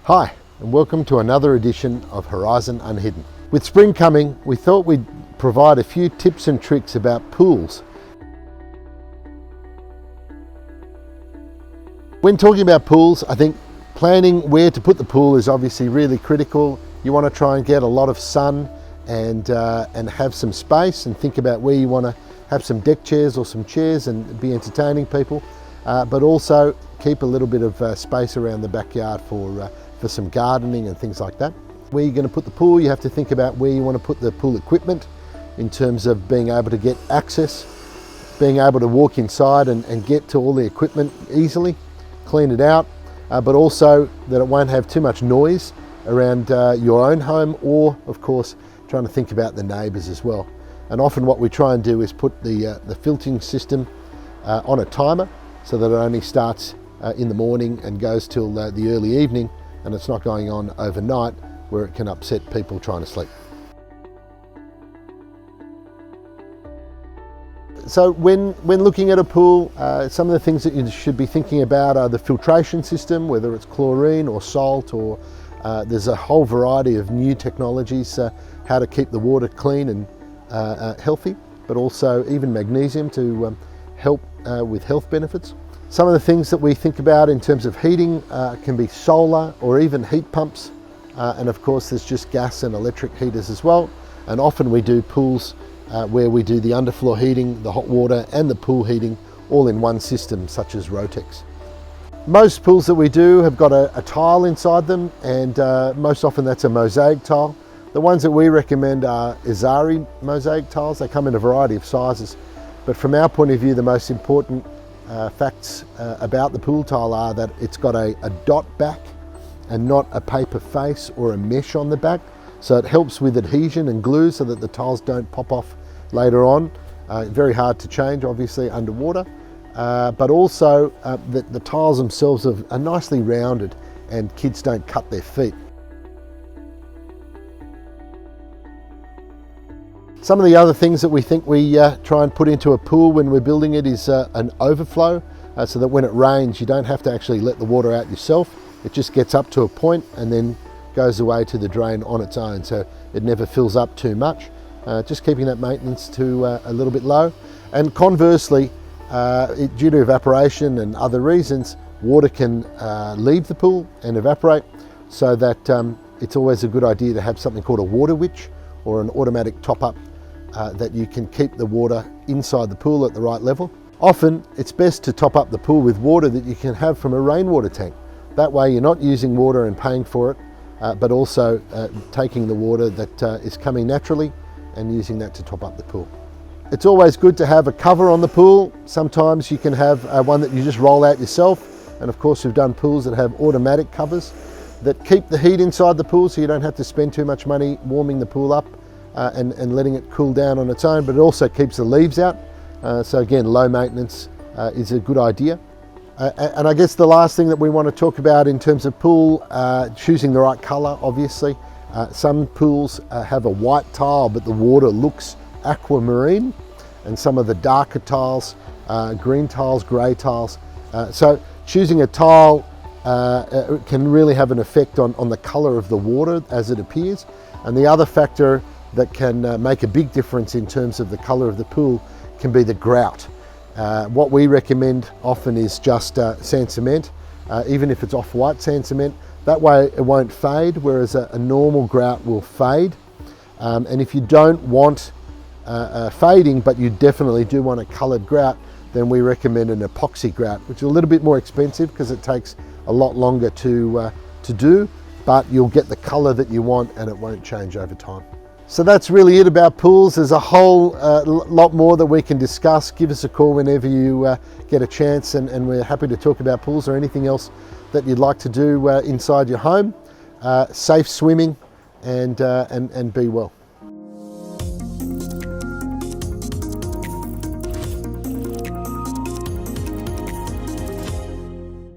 Hi, and welcome to another edition of Horizon Unhidden. With spring coming, we thought we'd provide a few tips and tricks about pools. When talking about pools, I think planning where to put the pool is obviously really critical. You want to try and get a lot of sun and have some space, and think about where you want to have some deck chairs or some chairs and be entertaining people, but also keep a little bit of space around the backyard for some gardening and things like that. Where you're going to put the pool, you have to think about where you want to put the pool equipment in terms of being able to get access, being able to walk inside and get to all the equipment easily, clean it out, but also that it won't have too much noise around your own home, or of course trying to think about the neighbours as well. And often what we try and do is put the filtering system on a timer so that it only starts in the morning and goes till the early evening, and it's not going on overnight where it can upset people trying to sleep. So when looking at a pool, some of the things that you should be thinking about are the filtration system, whether it's chlorine or salt, or there's a whole variety of new technologies, how to keep the water clean and healthy, but also even magnesium to help with health benefits. Some of the things that we think about in terms of heating can be solar or even heat pumps, and of course there's just gas and electric heaters as well. And often we do pools where we do the underfloor heating, the hot water and the pool heating all in one system, such as Rotex. Most pools that we do have got a tile inside them, and most often that's a mosaic tile. The ones that we recommend are Izari mosaic tiles. They come in a variety of sizes, but from our point of view, the most important facts about the pool tile are that it's got a dot back and not a paper face or a mesh on the back, so it helps with adhesion and glue so that the tiles don't pop off later on. Very hard to change obviously underwater, but also the tiles themselves are nicely rounded and kids don't cut their feet. Some of the other things that we think we try and put into a pool when we're building it is an overflow, so that when it rains you don't have to actually let the water out yourself. It just gets up to a point and then goes away to the drain on its own, so it never fills up too much. Just keeping that maintenance to a little bit low. And conversely, due to evaporation and other reasons, water can leave the pool and evaporate, so that it's always a good idea to have something called a water witch, or an automatic top-up that you can keep the water inside the pool at the right level. Often it's best to top up the pool with water that you can have from a rainwater tank. That way you're not using water and paying for it, but also taking the water that is coming naturally and using that to top up the pool. It's always good to have a cover on the pool. Sometimes you can have one that you just roll out yourself, and of course we've done pools that have automatic covers that keep the heat inside the pool, so you don't have to spend too much money warming the pool up and letting it cool down on its own, but it also keeps the leaves out. So again, low maintenance is a good idea. And I guess the last thing that we want to talk about in terms of pool, choosing the right colour obviously. Some pools have a white tile but the water looks aquamarine, and some of the darker tiles, green tiles, grey tiles. So choosing a tile can really have an effect on the colour of the water as it appears. And the other factor that can make a big difference in terms of the colour of the pool can be the grout. What we recommend often is just sand cement, even if it's off-white sand cement. That way it won't fade, whereas a normal grout will fade. And if you don't want fading, but you definitely do want a coloured grout, then we recommend an epoxy grout, which is a little bit more expensive because it takes a lot longer to do, but you'll get the colour that you want and it won't change over time. So that's really it about pools. There's a whole lot more that we can discuss. Give us a call whenever you get a chance, and we're happy to talk about pools or anything else that you'd like to do inside your home. Safe swimming and be well.